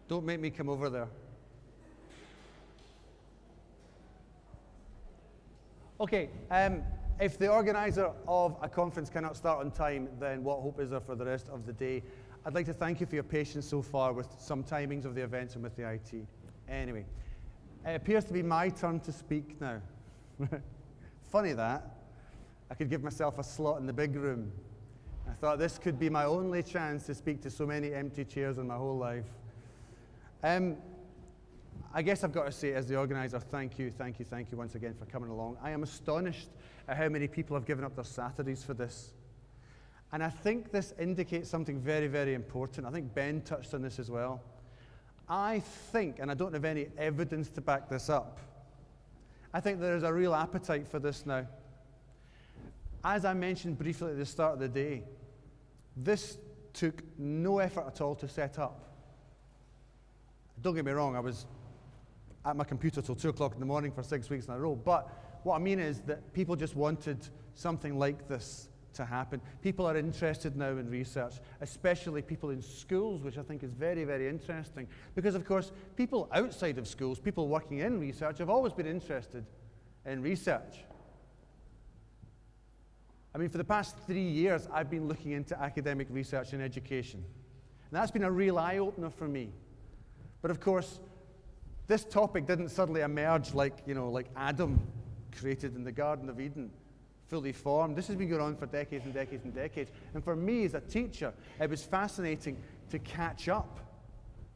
Don't make me come over there. Okay, if the organizer of a conference cannot start on time, then what hope is there for the rest of the day? I'd like to thank you for your patience so far with some timings of the events and with the IT. Anyway, it appears to be my turn to speak now. Funny that. I could give myself a slot in the big room. I thought this could be my only chance to speak to so many empty chairs in my whole life. I guess I've got to say, as the organizer, thank you once again for coming along. I am astonished at how many people have given up their Saturdays for this. And I think this indicates something very, very important. I think Ben touched on this as well. I think, and I don't have any evidence to back this up, I think there is a real appetite for this now. As I mentioned briefly at the start of the day, this took no effort at all to set up. Don't get me wrong, I was at my computer till 2 o'clock in the morning for 6 weeks in a row, but what I mean is that people just wanted something like this to happen. People are interested now in research, especially people in schools, which I think is very, very interesting. Because, of course, people outside of schools, people working in research, have always been interested in research. I mean, for the past 3 years, I've been looking into academic research and education. And that's been a real eye-opener for me. But, of course, this topic didn't suddenly emerge like Adam created in the Garden of Eden, fully formed. This has been going on for decades and decades and decades. And for me as a teacher, it was fascinating to catch up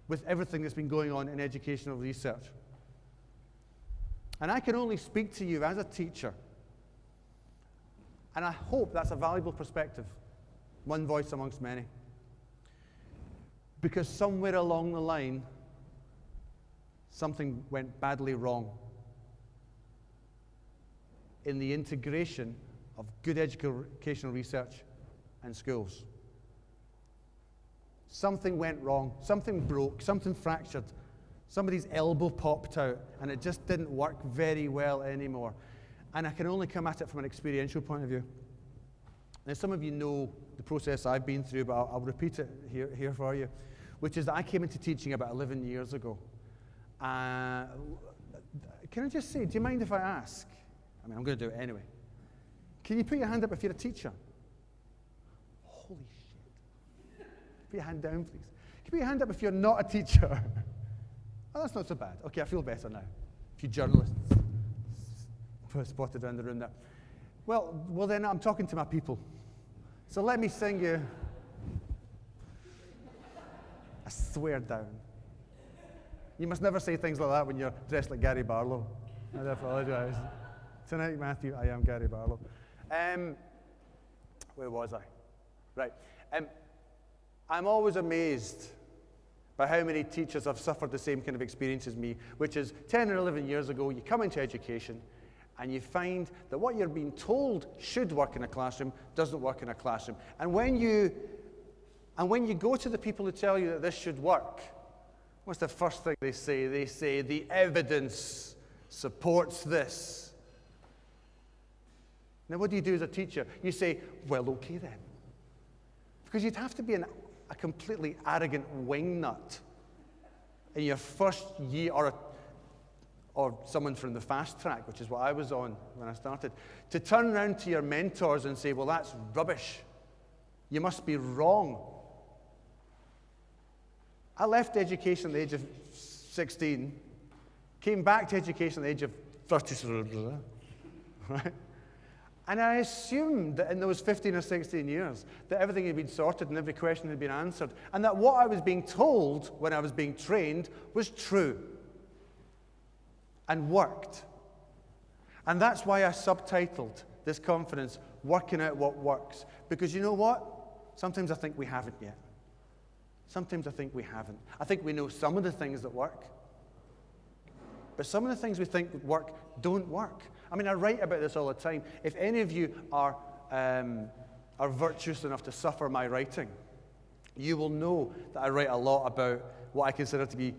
with everything that's been going on in educational research. And I can only speak to you as a teacher. And I hope that's a valuable perspective, one voice amongst many. Because somewhere along the line, something went badly wrong in the integration of good educational research and schools. Something went wrong, something broke, something fractured, somebody's elbow popped out, and it just didn't work very well anymore. And I can only come at it from an experiential point of view. Now, some of you know the process I've been through, but I'll repeat it here for you, which is that I came into teaching about 11 years ago. Can I just say, do you mind if I ask? I mean, I'm going to do it anyway. Can you put your hand up if you're a teacher? Holy shit. Put your hand down, please. Can you put your hand up if you're not a teacher? Oh, that's not so bad. Okay, I feel better now. A few journalists spotted around the room there. Well, then I'm talking to my people. So let me sing you a swear down. You must never say things like that when you're dressed like Gary Barlow. I apologize. Tonight, Matthew, I am Gary Barlow. Where was I? Right. I'm always amazed by how many teachers have suffered the same kind of experience as me, which is 10 or 11 years ago, you come into education, and you find that what you're being told should work in a classroom doesn't work in a classroom. And when you go to the people who tell you that this should work, what's the first thing they say? They say, the evidence supports this. Now, what do you do as a teacher? You say, well, okay then. Because you'd have to be a completely arrogant wingnut in your first year, or someone from the fast track, which is what I was on when I started, to turn around to your mentors and say, well, that's rubbish. You must be wrong. I left education at the age of 16, came back to education at the age of 30, right? And I assumed that in those 15 or 16 years that everything had been sorted and every question had been answered, and that what I was being told when I was being trained was true and worked. And that's why I subtitled this conference, Working Out What Works. Because you know what? Sometimes I think we haven't yet. Sometimes I think we haven't. I think we know some of the things that work. But some of the things we think would work don't work. I mean, I write about this all the time. If any of you are virtuous enough to suffer my writing, you will know that I write a lot about what I consider to be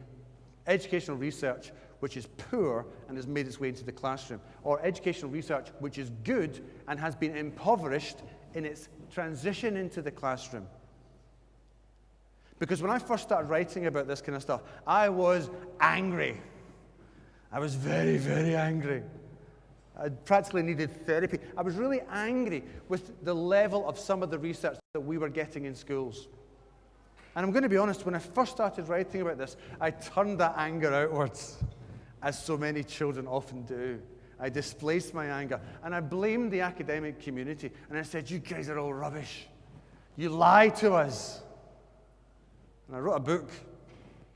educational research which is poor and has made its way into the classroom, or educational research which is good and has been impoverished in its transition into the classroom. Because when I first started writing about this kind of stuff, I was angry. I was very, very angry. I practically needed therapy. I was really angry with the level of some of the research that we were getting in schools. And I'm going to be honest, when I first started writing about this, I turned that anger outwards, as so many children often do. I displaced my anger, and I blamed the academic community, and I said, you guys are all rubbish. You lie to us. And I wrote a book,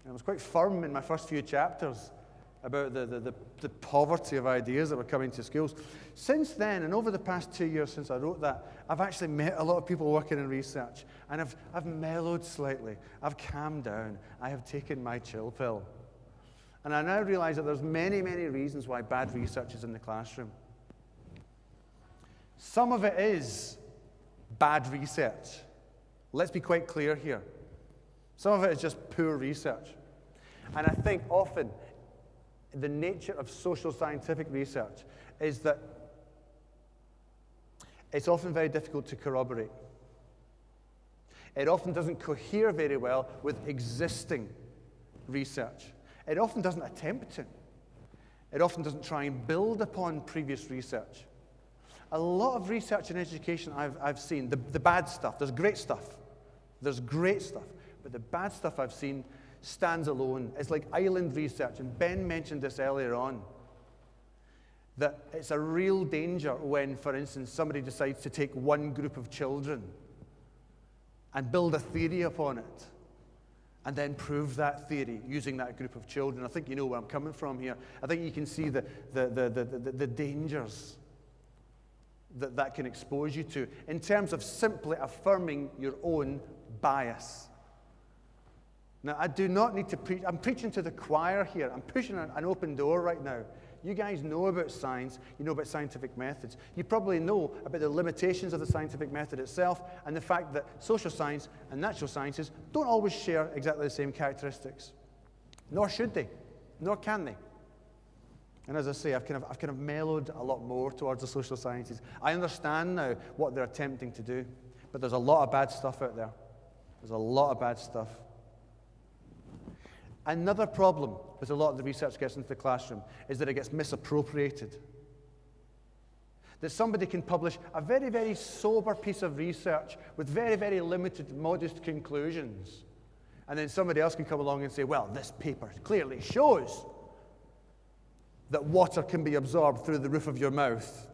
and I was quite firm in my first few chapters about the poverty of ideas that were coming to schools. Since then, and over the past 2 years since I wrote that, I've actually met a lot of people working in research, and I've mellowed slightly. I've calmed down. I have taken my chill pill. And I now realize that there's many, many reasons why bad research is in the classroom. Some of it is bad research. Let's be quite clear here. Some of it is just poor research. And I think often the nature of social scientific research is that it's often very difficult to corroborate. It often doesn't cohere very well with existing research. It often doesn't attempt to. It often doesn't try and build upon previous research. A lot of research in education I've seen, the bad stuff, there's great stuff. There's great stuff. But the bad stuff I've seen stands alone. It's like island research, and Ben mentioned this earlier on, that it's a real danger when, for instance, somebody decides to take one group of children and build a theory upon it, and then prove that theory using that group of children. I think you know where I'm coming from here. I think you can see the dangers that can expose you to in terms of simply affirming your own bias. Now, I do not need to preach. I'm preaching to the choir here. I'm pushing an open door right now. You guys know about science. You know about scientific methods. You probably know about the limitations of the scientific method itself and the fact that social science and natural sciences don't always share exactly the same characteristics. Nor should they. Nor can they. And as I say, I've kind of mellowed a lot more towards the social sciences. I understand now what they're attempting to do. But there's a lot of bad stuff out there. There's a lot of bad stuff. Another problem with a lot of the research gets into the classroom is that it gets misappropriated. That somebody can publish a very, very sober piece of research with very, very limited, modest conclusions. And then somebody else can come along and say, well, this paper clearly shows that water can be absorbed through the roof of your mouth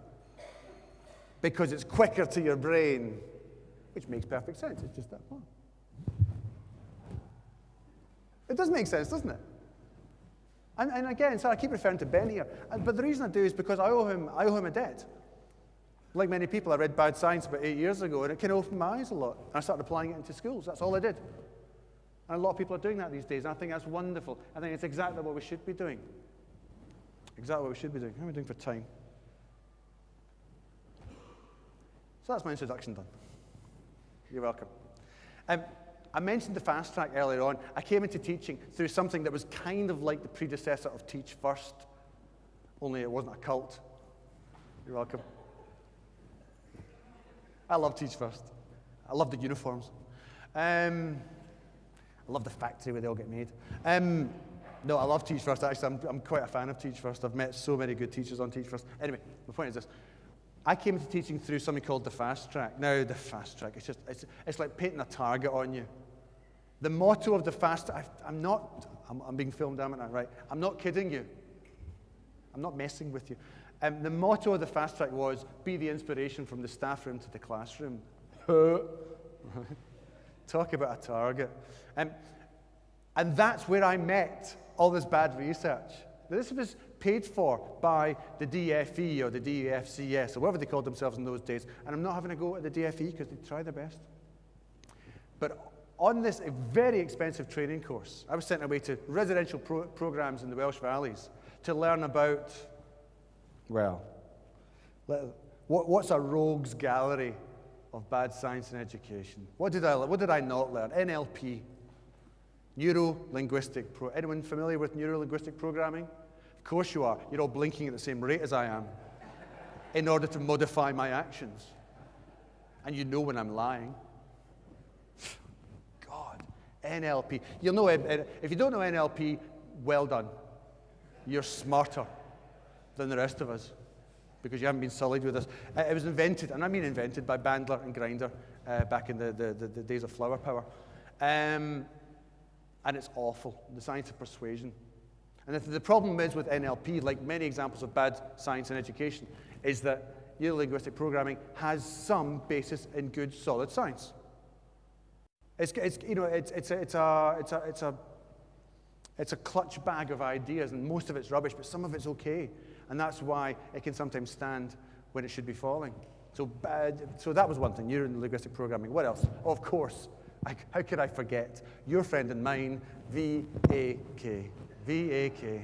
because it's quicker to your brain, which makes perfect sense. It's just that one. It does make sense, doesn't it? And again, so I keep referring to Ben here, but the reason I do is because I owe him a debt. Like many people, I read Bad Science about 8 years ago, and it kind of opened my eyes a lot. And I started applying it into schools. That's all I did. And a lot of people are doing that these days, and I think that's wonderful. I think it's exactly what we should be doing. Exactly what we should be doing. How are we doing for time? So that's my introduction done. You're welcome. I mentioned the fast track earlier on. I came into teaching through something that was kind of like the predecessor of Teach First, only it wasn't a cult. You're welcome. I love Teach First. I love the uniforms. I love the factory where they all get made. No, I love Teach First. Actually, I'm quite a fan of Teach First. I've met so many good teachers on Teach First. Anyway, the point is this. I came into teaching through something called the fast track. Now, the fast track, it's like painting a target on you. The motto of the fast track, I'm being filmed, am I not? Right? I'm not kidding you. I'm not messing with you. The motto of the fast track was, be the inspiration from the staff room to the classroom. Talk about a target. And that's where I met all this bad research. This was paid for by the DFE or the DFCS or whatever they called themselves in those days. And I'm not having a go at the DFE because they try their best. But on this very expensive training course, I was sent away to residential programs in the Welsh Valleys to learn about, well, what's a rogues gallery of bad science and education? What did I not learn? NLP, neuro-linguistic. Anyone familiar with neuro-linguistic programming? Of course you are. You're all blinking at the same rate as I am in order to modify my actions. And you know when I'm lying. God, NLP. You'll know, if you don't know NLP, well done. You're smarter than the rest of us because you haven't been sullied with this. It was invented, and I mean invented, by Bandler and Grinder back in the days of flower power. And it's awful, the science of persuasion. And the problem is with NLP, like many examples of bad science in education, is that linguistic programming has some basis in good, solid science. It's a clutch bag of ideas, and most of it's rubbish, but some of it's okay, and that's why it can sometimes stand when it should be falling. So that was one thing. You're in linguistic programming. What else? Of course, how could I forget your friend and mine, VAK. VAK.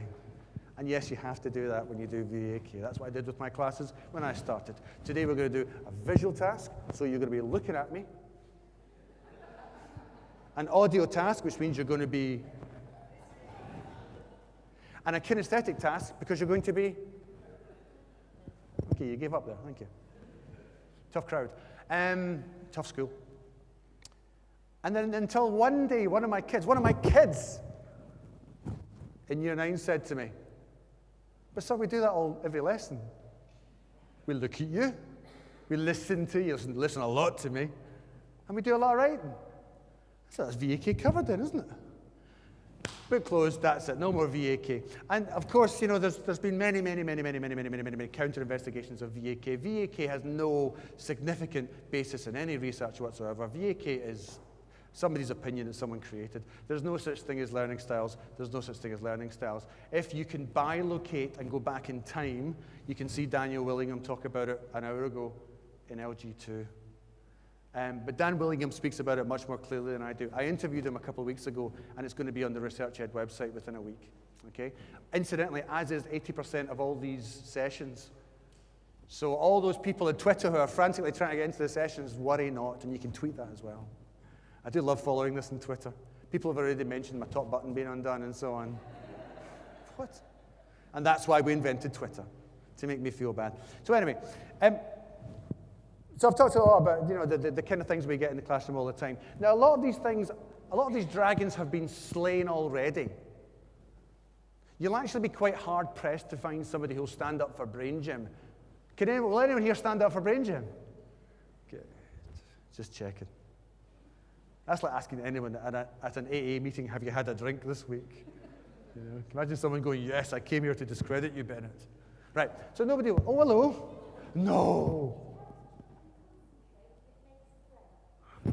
And yes, you have to do that when you do VAK. That's what I did with my classes when I started. Today we're going to do a visual task, so you're going to be looking at me. An audio task, which means you're going to be. And a kinesthetic task, because you're going to be. Okay, you gave up there. Thank you. Tough crowd. Tough school. And then until one day, one of my kids in year 9 said to me, "But sir, we do that every lesson. We look at you, we listen to you, listen a lot to me, and we do a lot of writing." So that's VAK covered then, isn't it? Book closed, that's it, no more VAK. And of course, there's been many counter investigations of VAK. VAK has no significant basis in any research whatsoever. VAK is somebody's opinion that someone created. There's no such thing as learning styles. There's no such thing as learning styles. If you can bilocate and go back in time, you can see Daniel Willingham talk about it an hour ago in LG2. But Dan Willingham speaks about it much more clearly than I do. I interviewed him a couple of weeks ago, and it's going to be on the ResearchEd website within a week. Okay? Incidentally, as is 80% of all these sessions. So all those people on Twitter who are frantically trying to get into the sessions, worry not, and you can tweet that as well. I do love following this on Twitter. People have already mentioned my top button being undone and so on. What? And that's why we invented Twitter, to make me feel bad. So anyway, so I've talked a lot about the kind of things we get in the classroom all the time. Now, a lot of these dragons have been slain already. You'll actually be quite hard-pressed to find somebody who'll stand up for Brain Gym. Will anyone here stand up for Brain Gym? Good. Just checking. That's like asking anyone at an AA meeting, have you had a drink this week? Imagine someone going, yes, I came here to discredit you, Bennett. Right, so nobody, oh, hello. No.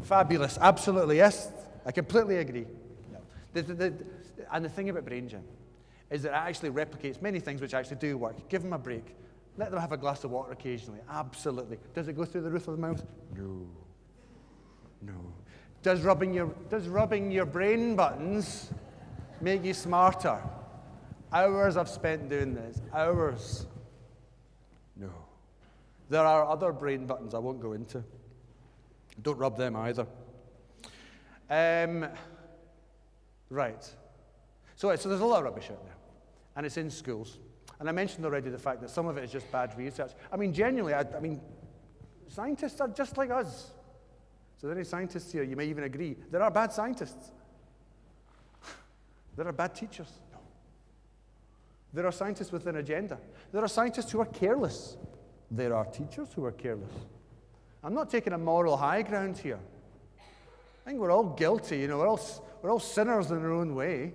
Fabulous, absolutely, yes. I completely agree. No. And the thing about Brain Gym is that it actually replicates many things which actually do work. Give them a break. Let them have a glass of water occasionally. Absolutely. Does it go through the roof of the mouth? No. No. Does rubbing your brain buttons make you smarter? Hours I've spent doing this. Hours. No. There are other brain buttons I won't go into. Don't rub them either. Right. So there's a lot of rubbish out there. And it's in schools. And I mentioned already the fact that some of it is just bad research. I mean, genuinely, scientists are just like us. So there are any scientists here, you may even agree, there are bad scientists. There are bad teachers. No. There are scientists with an agenda. There are scientists who are careless. There are teachers who are careless. I'm not taking a moral high ground here. I think we're all guilty, we're all sinners in our own way.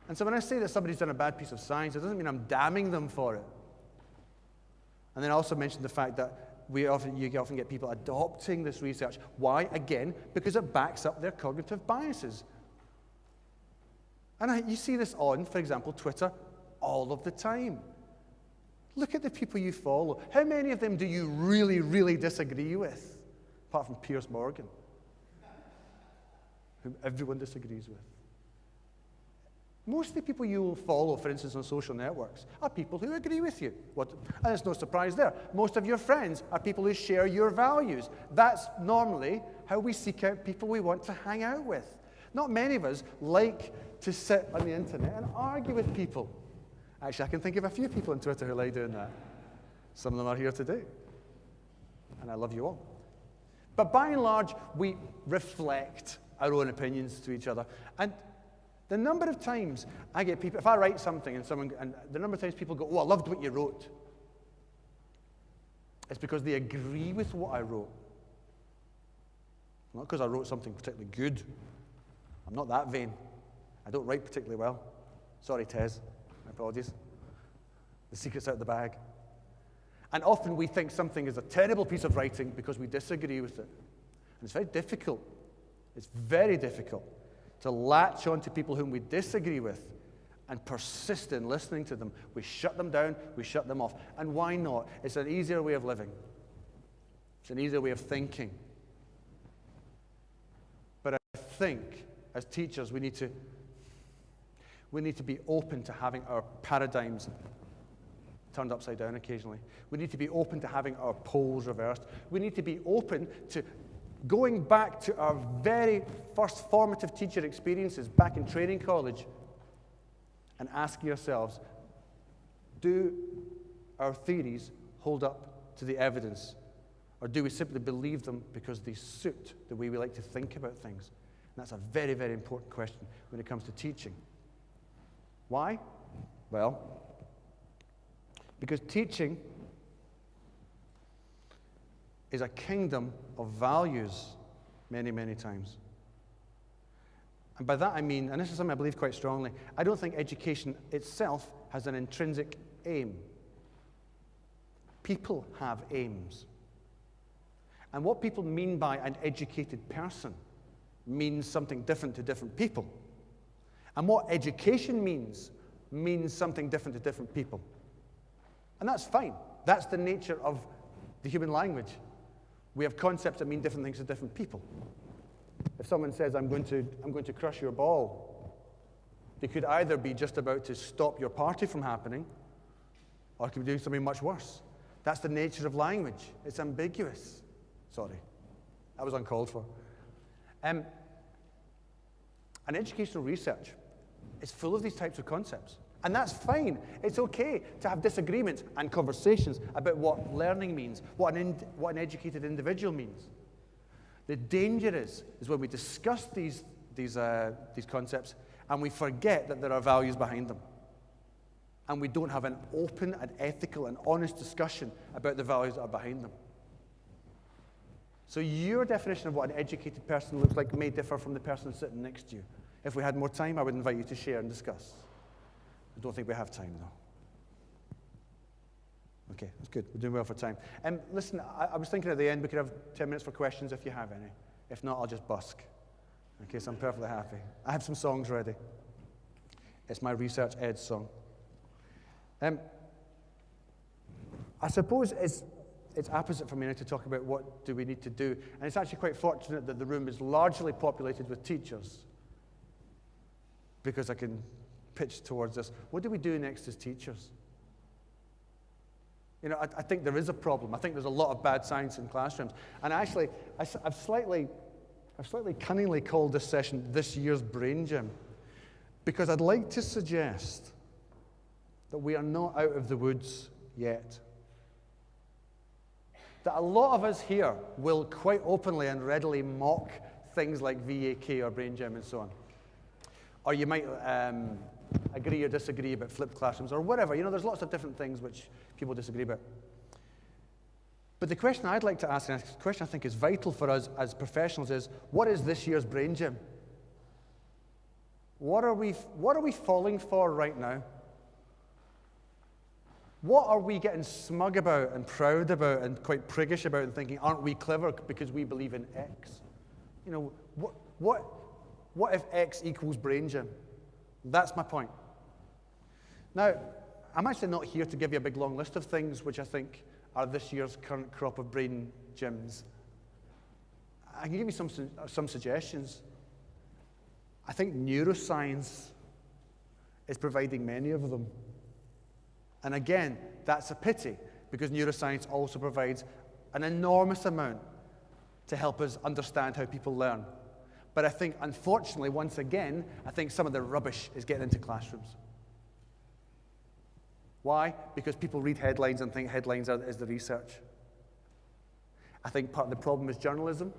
And so when I say that somebody's done a bad piece of science, it doesn't mean I'm damning them for it. And then I also mentioned the fact that you often get people adopting this research. Why? Again, because it backs up their cognitive biases. And you see this on, for example, Twitter all of the time. Look at the people you follow. How many of them do you really, really disagree with? Apart from Piers Morgan, whom everyone disagrees with. Most of the people you will follow, for instance, on social networks, are people who agree with you. And it's no surprise there. Most of your friends are people who share your values. That's normally how we seek out people we want to hang out with. Not many of us like to sit on the internet and argue with people. Actually, I can think of a few people on Twitter who like doing that. Some of them are here today. And I love you all. But by and large, we reflect our own opinions to each other. And the number of times I get people, if I write something and the number of times people go, oh, I loved what you wrote. It's because they agree with what I wrote. Not because I wrote something particularly good. I'm not that vain. I don't write particularly well. Sorry, Tez. My apologies. The secret's out of the bag. And often we think something is a terrible piece of writing because we disagree with it. And it's very difficult. It's very difficult to latch on to people whom we disagree with and persist in listening to them. We shut them down, we shut them off. And why not? It's an easier way of living. It's an easier way of thinking. But I think, as teachers, we need to be open to having our paradigms turned upside down occasionally. We need to be open to having our poles reversed. We need to be open to going back to our very first formative teacher experiences back in training college and asking ourselves, do our theories hold up to the evidence? Or do we simply believe them because they suit the way we like to think about things? And that's a very, very important question when it comes to teaching. Why? Well, because teaching is a kingdom of values many, many times. And by that I mean, and this is something I believe quite strongly, I don't think education itself has an intrinsic aim. People have aims. And what people mean by an educated person means something different to different people. And what education means something different to different people. And that's fine. That's the nature of the human language. We have concepts that mean different things to different people. If someone says, I'm going to crush your ball, they could either be just about to stop your party from happening, or could be doing something much worse. That's the nature of language. It's ambiguous. Sorry, that was uncalled for. And educational research is full of these types of concepts. And that's fine. It's okay to have disagreements and conversations about what learning means, what an educated individual means. The danger is when we discuss these concepts and we forget that there are values behind them. And we don't have an open and ethical and honest discussion about the values that are behind them. So your definition of what an educated person looks like may differ from the person sitting next to you. If we had more time, I would invite you to share and discuss. I don't think we have time, though. Okay, that's good. We're doing well for time. Listen, I was thinking at the end we could have 10 minutes for questions if you have any. If not, I'll just busk. Okay, so I'm perfectly happy. I have some songs ready. It's my Research Ed song. I suppose it's opposite for me now to talk about what do we need to do. And it's actually quite fortunate that the room is largely populated with teachers, because I can pitch towards this. What do we do next as teachers? You know, I think there is a problem. I think there's a lot of bad science in classrooms. And actually, I've slightly cunningly called this session this year's Brain Gym, because I'd like to suggest that we are not out of the woods yet. That a lot of us here will quite openly and readily mock things like VAK or Brain Gym and so on. Or you might agree or disagree about flipped classrooms or whatever. You know, there's lots of different things which people disagree about. But the question I'd like to ask, and a question I think is vital for us as professionals, is what is this year's Brain Gym? What are we falling for right now? What are we getting smug about and proud about and quite priggish about and thinking, aren't we clever because we believe in X? You know, what if X equals Brain Gym? That's my point. Now, I'm actually not here to give you a big long list of things which I think are this year's current crop of Brain Gyms. I can give you some suggestions. I think neuroscience is providing many of them. And again, that's a pity, because neuroscience also provides an enormous amount to help us understand how people learn. But I think, unfortunately, once again, I think some of the rubbish is getting into classrooms. Why? Because people read headlines and think headlines is the research. I think part of the problem is journalism.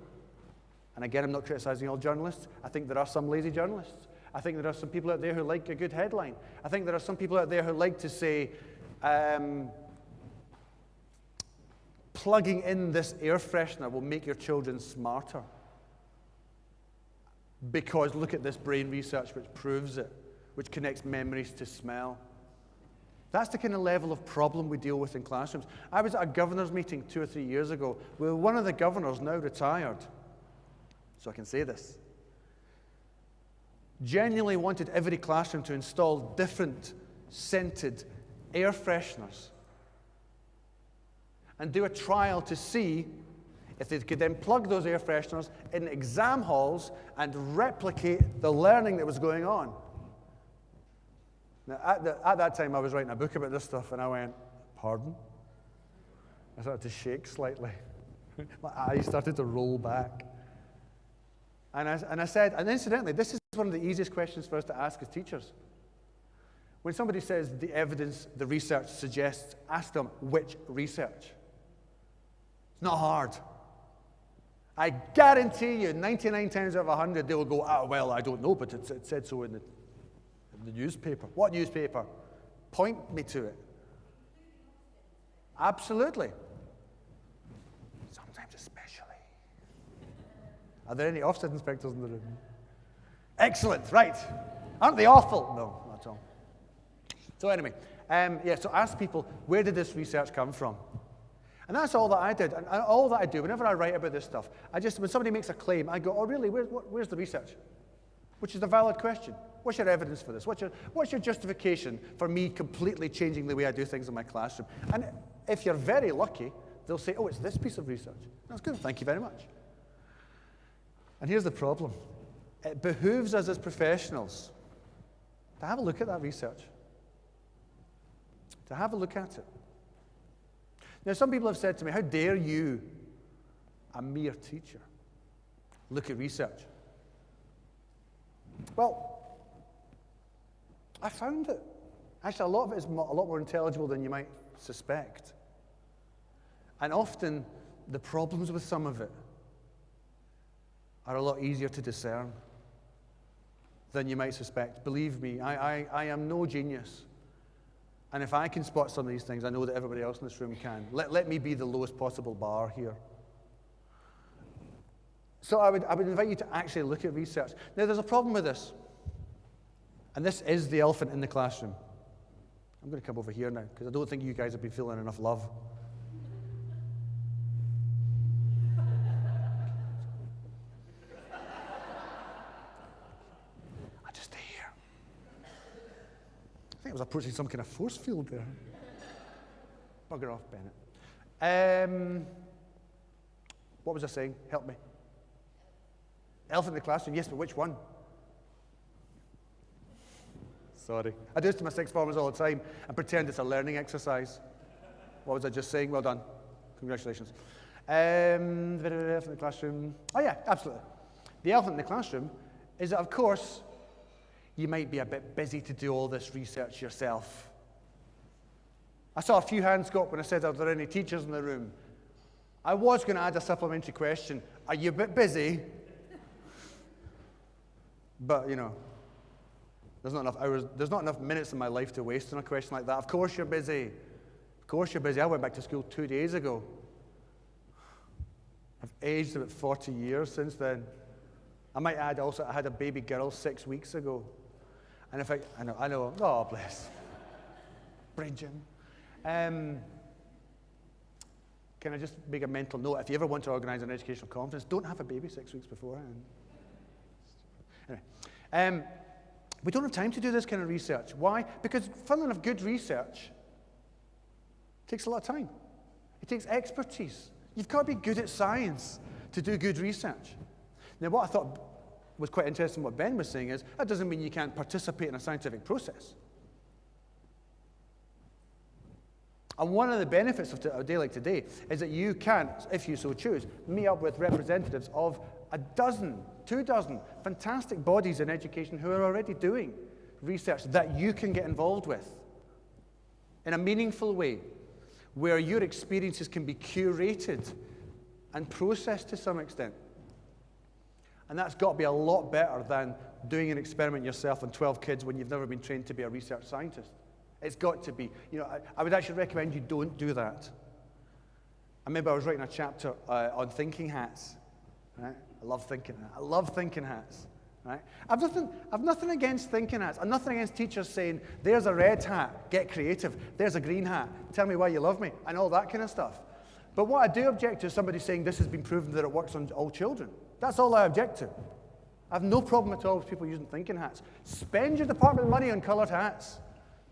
And again, I'm not criticizing all journalists. I think there are some lazy journalists. I think there are some people out there who like a good headline. I think there are some people out there who like to say, plugging in this air freshener will make your children smarter. Because look at this brain research which proves it, which connects memories to smell. That's the kind of level of problem we deal with in classrooms. I was at a governor's meeting 2 or 3 years ago where one of the governors, now retired, so I can say this, genuinely wanted every classroom to install different scented air fresheners and do a trial to see if they could then plug those air fresheners in exam halls and replicate the learning that was going on. Now, at that time, I was writing a book about this stuff, and I went, pardon? I started to shake slightly. My eyes started to roll back. And I said, and incidentally, this is one of the easiest questions for us to ask as teachers. When somebody says the evidence, the research suggests, ask them which research. It's not hard. I guarantee you 99 times out of 100 they will go, well, I don't know, but it said so in the newspaper. What newspaper? Point me to it. Absolutely. Sometimes especially. Are there any Ofsted inspectors in the room? Excellent, right. Aren't they awful? No, not at all. So anyway, so ask people, where did this research come from? And that's all that I did. And all that I do, whenever I write about this stuff, when somebody makes a claim, I go, oh really, where's the research? Which is a valid question. What's your evidence for this? What's your justification for me completely changing the way I do things in my classroom? And if you're very lucky, they'll say, oh, it's this piece of research. That's good, thank you very much. And here's the problem. It behooves us as professionals to have a look at that research. To have a look at it. Now, some people have said to me, how dare you, a mere teacher, look at research? Well, I found it. Actually, a lot of it is a lot more intelligible than you might suspect. And often, the problems with some of it are a lot easier to discern than you might suspect. Believe me, I am no genius. And if I can spot some of these things, I know that everybody else in this room can. Let me be the lowest possible bar here. So I would invite you to actually look at research. Now, there's a problem with this. And this is the elephant in the classroom. I'm going to come over here now, because I don't think you guys have been feeling enough love. I'll just stay here. I think I was approaching some kind of force field there. Bugger off, Bennett. What was I saying? Help me. Elephant in the classroom, yes, but which one? Sorry. I do this to my sixth formers all the time and pretend it's a learning exercise. What was I just saying? Well done. Congratulations. Elephant in the classroom. Oh yeah, absolutely. The elephant in the classroom is that, of course, you might be a bit busy to do all this research yourself. I saw a few hands go up when I said, are there any teachers in the room? I was going to add a supplementary question. Are you a bit busy? But, you know, there's not enough hours, there's not enough minutes in my life to waste on a question like that. Of course you're busy. Of course you're busy. I went back to school 2 days ago. I've aged about 40 years since then. I might add also, I had a baby girl 6 weeks ago. And if I know, oh, bless. Brain gym. Can I just make a mental note? If you ever want to organize an educational conference, don't have a baby 6 weeks beforehand. Anyway, we don't have time to do this kind of research. Why? Because, funnily enough, good research takes a lot of time. It takes expertise. You've got to be good at science to do good research. Now, what I thought was quite interesting, what Ben was saying is, that doesn't mean you can't participate in a scientific process. And one of the benefits of a day like today is that you can, if you so choose, meet up with representatives of 24 fantastic bodies in education who are already doing research that you can get involved with in a meaningful way, where your experiences can be curated and processed to some extent. And that's got to be a lot better than doing an experiment yourself on 12 kids when you've never been trained to be a research scientist. It's got to be. I would actually recommend you don't do that. I remember I was writing a chapter on thinking hats. Right? I love thinking hats. Right? I've nothing against thinking hats. I've nothing against teachers saying, there's a red hat, get creative. There's a green hat, tell me why you love me, and all that kind of stuff. But what I do object to is somebody saying this has been proven that it works on all children. That's all I object to. I have no problem at all with people using thinking hats. Spend your department money on coloured hats.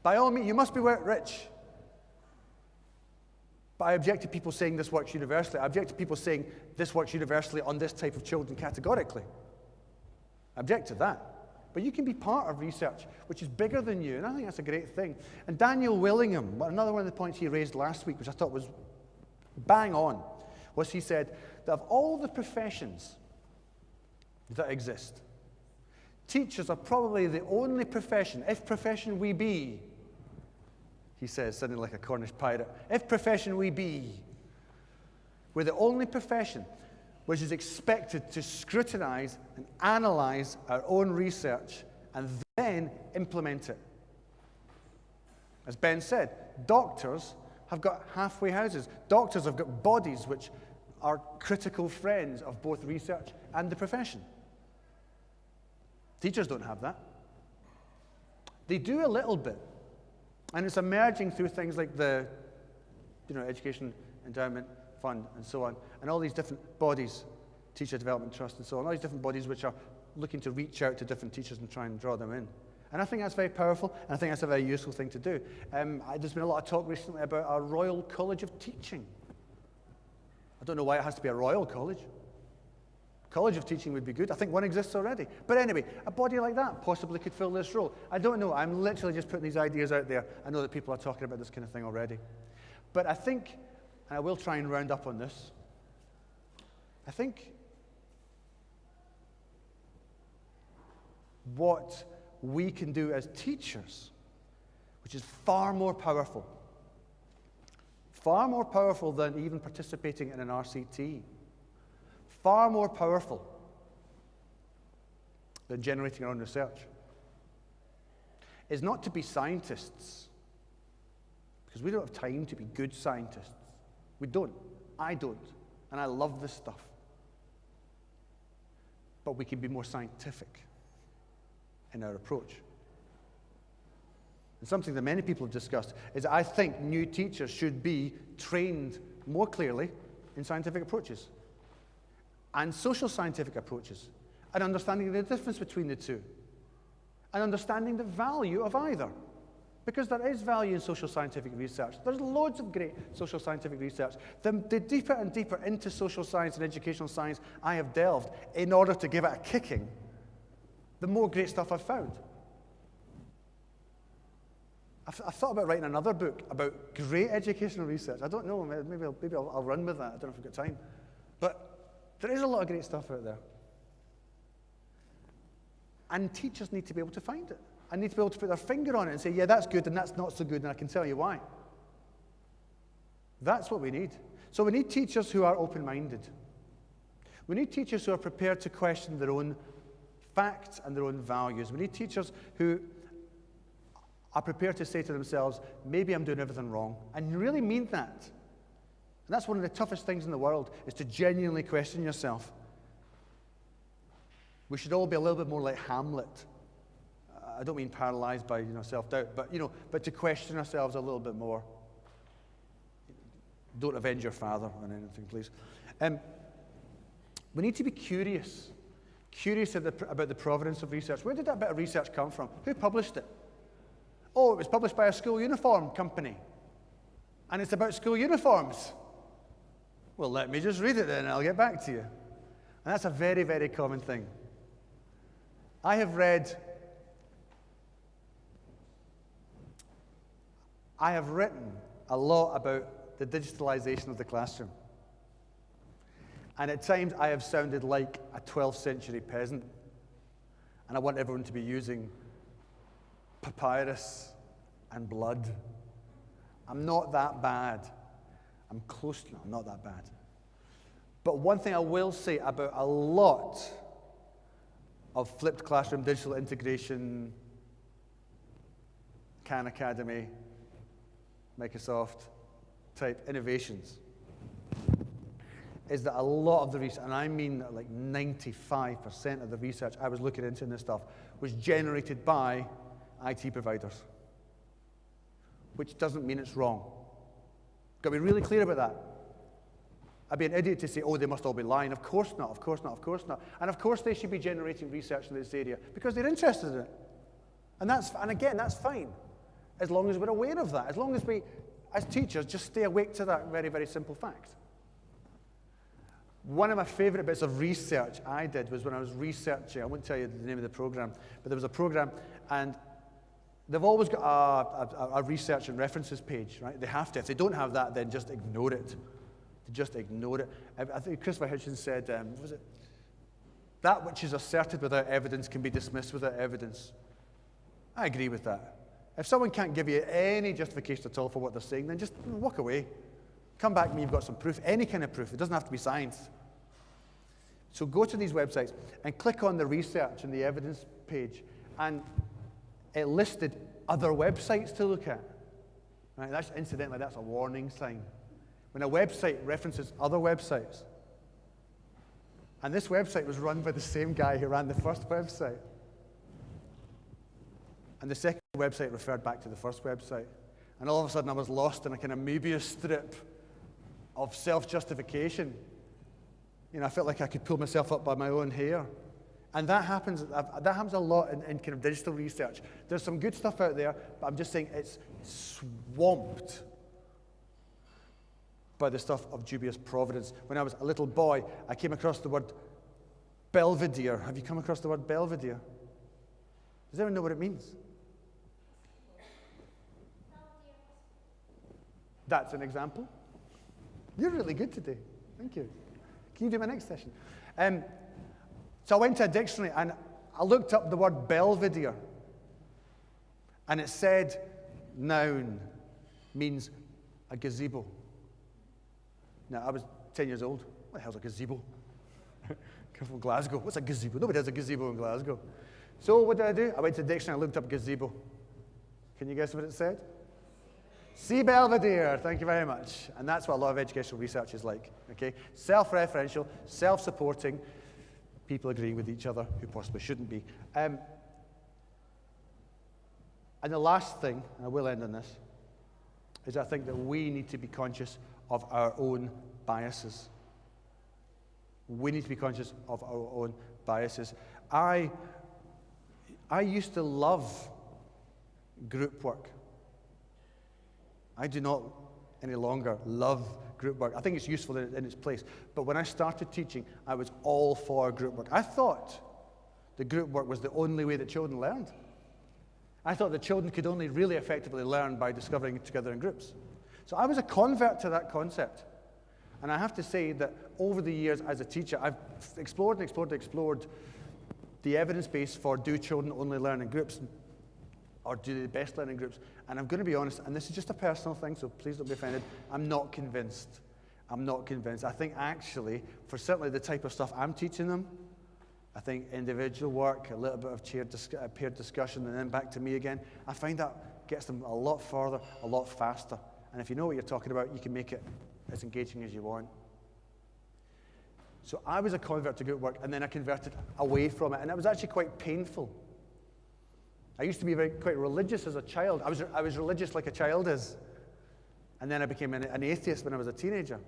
By all means, you must be rich. But I object to people saying this works universally. I object to people saying this works universally on this type of children categorically. I object to that. But you can be part of research which is bigger than you, and I think that's a great thing. And Daniel Willingham, another one of the points he raised last week, which I thought was bang on, was he said that of all the professions that exist, teachers are probably the only profession, if profession we be, he says, sounding like a Cornish pirate, if profession we be, we're the only profession which is expected to scrutinize and analyze our own research and then implement it. As Ben said, doctors have got halfway houses. Doctors have got bodies which are critical friends of both research and the profession. Teachers don't have that. They do a little bit, and it's emerging through things like the Education Endowment Fund and so on, and all these different bodies, Teacher Development Trust and so on, all these different bodies which are looking to reach out to different teachers and try and draw them in. And I think that's very powerful, and I think that's a very useful thing to do. There's been a lot of talk recently about our Royal College of Teaching. I don't know why it has to be a Royal College. College of Teaching would be good. I think one exists already. But anyway, a body like that possibly could fill this role. I don't know. I'm literally just putting these ideas out there. I know that people are talking about this kind of thing already. But I think, and I will try and round up on this, I think what we can do as teachers, which is far more powerful than even participating in an RCT, far more powerful than generating our own research, is not to be scientists, because we don't have time to be good scientists. We don't. I don't. And I love this stuff. But we can be more scientific in our approach. And something that many people have discussed is that I think new teachers should be trained more clearly in scientific approaches and social scientific approaches, and understanding the difference between the two, and understanding the value of either. Because there is value in social scientific research. There's loads of great social scientific research. The deeper and deeper into social science and educational science I have delved in order to give it a kicking, the more great stuff I've found. I've thought about writing another book about great educational research. I don't know, maybe I'll run with that. I don't know if I've got time. But there is a lot of great stuff out there. And teachers need to be able to find it. And need to be able to put their finger on it and say, yeah, that's good and that's not so good, and I can tell you why. That's what we need. So we need teachers who are open-minded. We need teachers who are prepared to question their own facts and their own values. We need teachers who are prepared to say to themselves, maybe I'm doing everything wrong, and really mean that. And that's one of the toughest things in the world, is to genuinely question yourself. We should all be a little bit more like Hamlet. I don't mean paralyzed by self-doubt, but to question ourselves a little bit more. Don't avenge your father on anything, please. We need to be curious about the provenance of research. Where did that bit of research come from? Who published it? Oh, it was published by a school uniform company. And it's about school uniforms. Well, let me just read it then, and I'll get back to you. And that's a very, very common thing. I have written a lot about the digitalization of the classroom. And at times I have sounded like a 12th century peasant. And I want everyone to be using papyrus and blood. I'm not that bad. I'm close to it. I'm not that bad. But one thing I will say about a lot of flipped classroom, digital integration, Khan Academy, Microsoft type innovations is that a lot of the research, and I mean like 95% of the research I was looking into in this stuff, was generated by IT providers, which doesn't mean it's wrong. Got to be really clear about that. I'd be an idiot to say, oh, they must all be lying. Of course not, of course not, of course not. And of course they should be generating research in this area because they're interested in it. And again, that's fine, as long as we're aware of that, as long as we, as teachers, just stay awake to that very, very simple fact. One of my favorite bits of research I did was when I was researching, I won't tell you the name of the program, but there was a program, and they've always got a research and references page, right? They have to. If they don't have that, then just ignore it. Just ignore it. I think Christopher Hitchens said, was it? That which is asserted without evidence can be dismissed without evidence. I agree with that. If someone can't give you any justification at all for what they're saying, then just walk away. Come back to me, you've got some proof, any kind of proof. It doesn't have to be science. So go to these websites and click on the research and the evidence page, and it listed other websites to look at. Right? That's, incidentally, that's a warning sign. When a website references other websites, and this website was run by the same guy who ran the first website, and the second website referred back to the first website, and all of a sudden I was lost in a kind of Möbius strip of self-justification. You know, I felt like I could pull myself up by my own hair. And that happens a lot in kind of digital research. There's some good stuff out there, but I'm just saying it's swamped by the stuff of dubious providence. When I was a little boy, I came across the word Belvedere. Have you come across the word Belvedere? Does anyone know what it means? That's an example. You're really good today. Thank you. Can you do my next session? So I went to a dictionary and I looked up the word Belvedere. And it said, noun means a gazebo. Now, I was 10 years old. What the hell's a gazebo? Come from Glasgow. What's a gazebo? Nobody has a gazebo in Glasgow. So what did I do? I went to the dictionary and looked up gazebo. Can you guess what it said? See Belvedere, thank you very much. And that's what a lot of educational research is like, okay? Self-referential, self-supporting, people agreeing with each other who possibly shouldn't be. And the last thing, and I will end on this, is I think that we need to be conscious of our own biases. We need to be conscious of our own biases. I used to love group work. I do not any longer love group work. I think it's useful in its place. But when I started teaching, I was all for group work. I thought the group work was the only way that children learned. I thought that children could only really effectively learn by discovering together in groups. So I was a convert to that concept. And I have to say that over the years as a teacher, I've explored the evidence base for do children only learn in groups or do they best learn in groups. And I'm going to be honest, and this is just a personal thing, so please don't be offended, I'm not convinced. I'm not convinced. I think actually, for certainly the type of stuff I'm teaching them, I think individual work, a little bit of paired discussion, and then back to me again, I find that gets them a lot further, a lot faster. And if you know what you're talking about, you can make it as engaging as you want. So I was a convert to group work, and then I converted away from it, and it was actually quite painful. I used to be quite religious as a child. I was religious like a child is. And then I became an atheist when I was a teenager.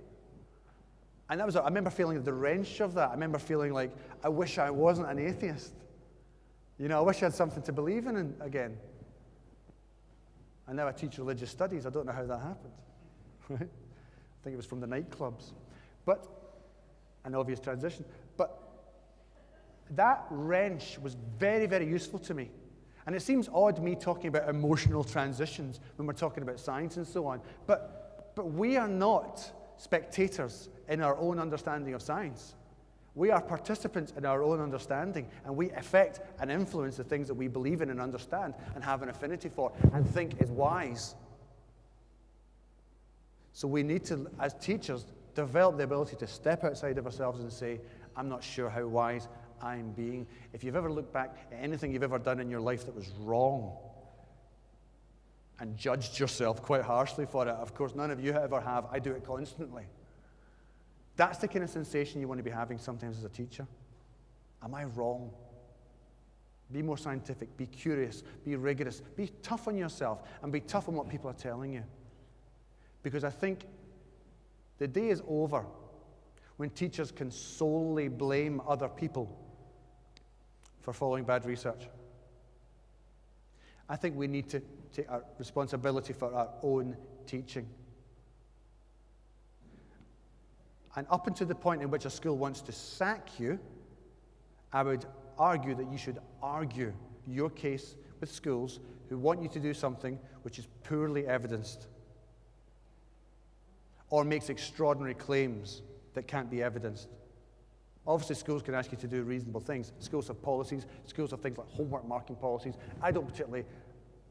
And I remember feeling the wrench of that. I remember feeling like, I wish I wasn't an atheist. You know, I wish I had something to believe in again. And now I teach religious studies. I don't know how that happened. Right? I think it was from the nightclubs. But, an obvious transition. But that wrench was very, very useful to me. And it seems odd me talking about emotional transitions when we're talking about science and so on. But we are not spectators in our own understanding of science. We are participants in our own understanding, and we affect and influence the things that we believe in and understand and have an affinity for and think is wise. So we need to, as teachers, develop the ability to step outside of ourselves and say, I'm not sure how wise I'm being. If you've ever looked back at anything you've ever done in your life that was wrong and judged yourself quite harshly for it, of course, none of you ever have. I do it constantly. That's the kind of sensation you want to be having sometimes as a teacher. Am I wrong? Be more scientific, be curious, be rigorous, be tough on yourself, and be tough on what people are telling you. Because I think the day is over when teachers can solely blame other people for following bad research. I think we need to take our responsibility for our own teaching. And up until the point in which a school wants to sack you, I would argue that you should argue your case with schools who want you to do something which is poorly evidenced or makes extraordinary claims that can't be evidenced. Obviously, schools can ask you to do reasonable things. Schools have policies. Schools have things like homework marking policies. I don't particularly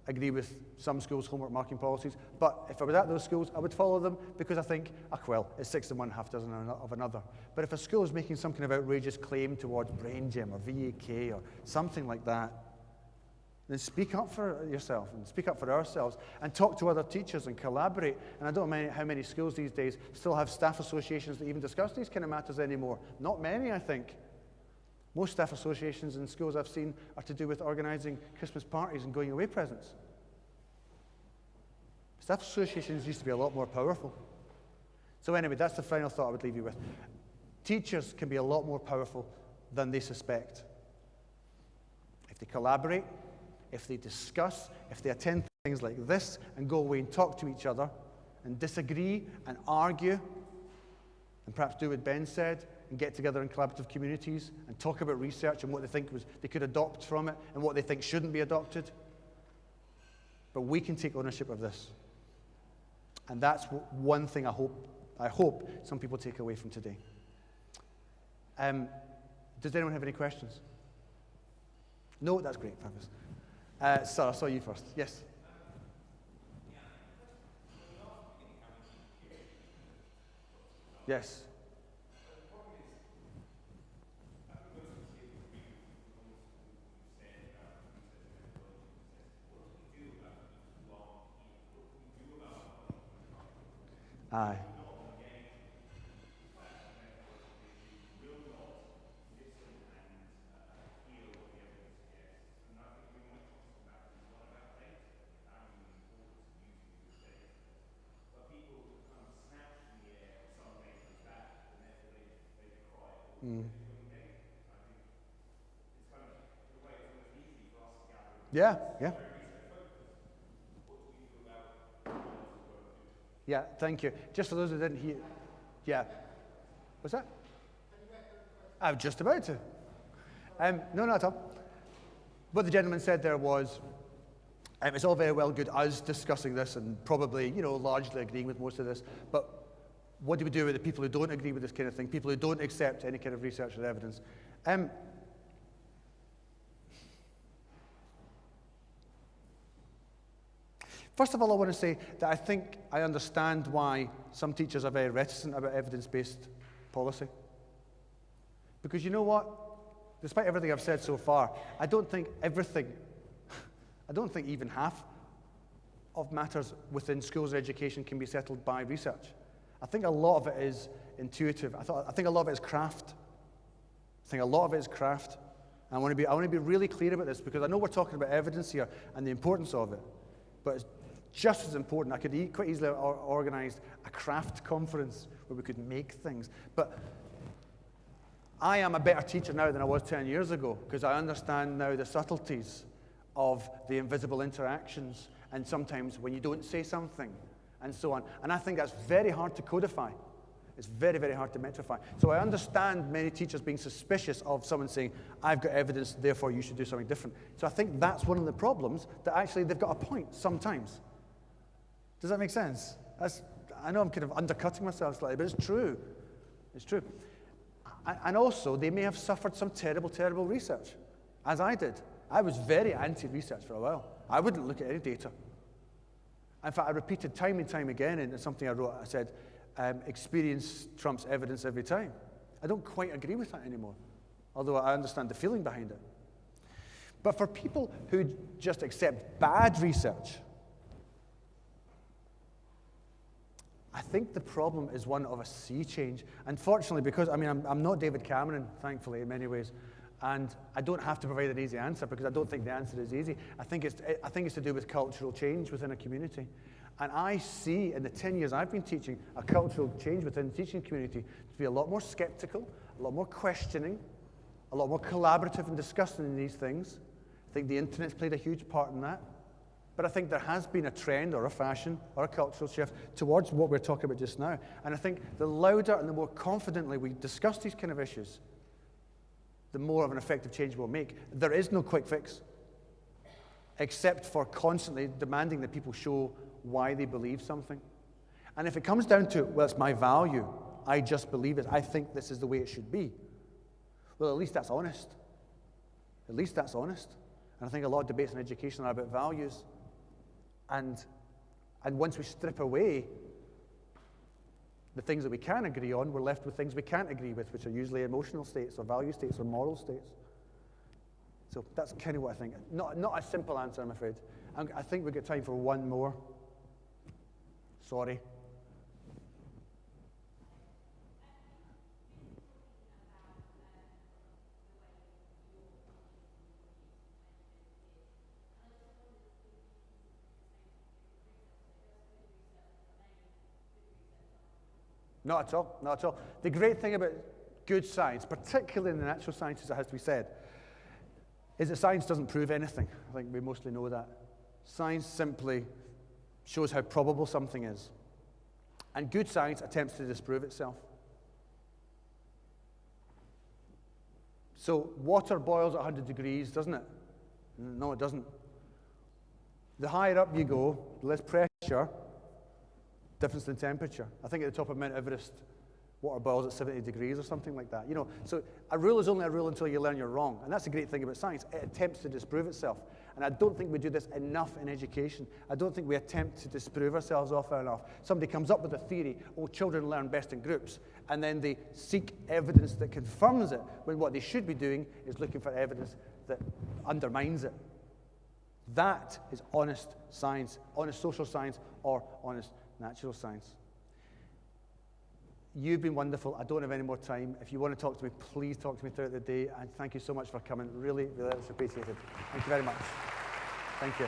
agree with some schools' homework marking policies, but if I was at those schools, I would follow them because I think, well, it's 6 in one, half dozen of another. But if a school is making some kind of outrageous claim towards Brain Gym or VAK or something like that, then speak up for yourself and speak up for ourselves and talk to other teachers and collaborate. And I don't know how many schools these days still have staff associations that even discuss these kind of matters anymore. Not many, I think. Most staff associations in schools I've seen are to do with organising Christmas parties and going away presents. Staff associations used to be a lot more powerful. So anyway, that's the final thought I would leave you with. Teachers can be a lot more powerful than they suspect. If they collaborate, if they discuss, if they attend things like this and go away and talk to each other and disagree and argue and perhaps do what Ben said, and get together in collaborative communities and talk about research and what they think they could adopt from it and what they think shouldn't be adopted. But we can take ownership of this. And that's one thing I hope some people take away from today. Does anyone have any questions? No? That's great, fabulous. Sarah, I saw you first. Yes? Yes. Aye. Yeah, yeah. Yeah, thank you. Just for those who didn't hear, yeah. What's that? I was just about to. No, not at all. What the gentleman said there was, it's all very well good us discussing this and probably, largely agreeing with most of this, but what do we do with the people who don't agree with this kind of thing, people who don't accept any kind of research or evidence? First of all, I want to say that I think I understand why some teachers are very reticent about evidence-based policy. Because you know what? Despite everything I've said so far, I don't think even half of matters within schools or education can be settled by research. I think a lot of it is intuitive. I think a lot of it is craft. And I want to be really clear about this because I know we're talking about evidence here and the importance of it. But it's just as important. I could quite easily organize a craft conference where we could make things. But I am a better teacher now than I was 10 years ago because I understand now the subtleties of the invisible interactions and sometimes when you don't say something and so on. And I think that's very hard to codify. It's very, very hard to metrify. So I understand many teachers being suspicious of someone saying, I've got evidence, therefore you should do something different. So I think that's one of the problems, that actually they've got a point sometimes. Does that make sense? I know I'm kind of undercutting myself slightly, but it's true. It's true. And also, they may have suffered some terrible, terrible research, as I did. I was very anti-research for a while. I wouldn't look at any data. In fact, I repeated time and time again in something I wrote, I said, experience trumps evidence every time. I don't quite agree with that anymore. although I understand the feeling behind it. But for people who just accept bad research, I think the problem is one of a sea change. Unfortunately, because, I'm not David Cameron, thankfully, in many ways, and I don't have to provide an easy answer because I don't think the answer is easy. I think it's to do with cultural change within a community. And I see, in the 10 years I've been teaching, a cultural change within the teaching community to be a lot more skeptical, a lot more questioning, a lot more collaborative and discussing in these things. I think the internet's played a huge part in that. But I think there has been a trend or a fashion or a cultural shift towards what we're talking about just now. And I think the louder and the more confidently we discuss these kind of issues, the more of an effective change we'll make. There is no quick fix, except for constantly demanding that people show why they believe something. And if it comes down to, well, it's my value, I just believe it, I think this is the way it should be, well, at least that's honest. At least that's honest. And I think a lot of debates in education are about values. And once we strip away the things that we can agree on, we're left with things we can't agree with, which are usually emotional states or value states or moral states. So that's kind of what I think. Not a simple answer, I'm afraid. I think we've got time for one more. Sorry. Not at all, not at all. The great thing about good science, particularly in the natural sciences, it has to be said, is that science doesn't prove anything. I think we mostly know that. Science simply shows how probable something is. And good science attempts to disprove itself. So water boils at 100 degrees, doesn't it? No, it doesn't. The higher up you go, the less pressure, difference in temperature. I think at the top of Mount Everest, water boils at 70 degrees or something like that. So a rule is only a rule until you learn you're wrong. And that's the great thing about science. It attempts to disprove itself. And I don't think we do this enough in education. I don't think we attempt to disprove ourselves often enough. Somebody comes up with a theory, children learn best in groups, and then they seek evidence that confirms it, when what they should be doing is looking for evidence that undermines it. That is honest science, honest social science, or honest natural science. You've been wonderful. I don't have any more time. If you want to talk to me, please talk to me throughout the day. And thank you so much for coming. Really, really appreciated. Thank you very much. Thank you.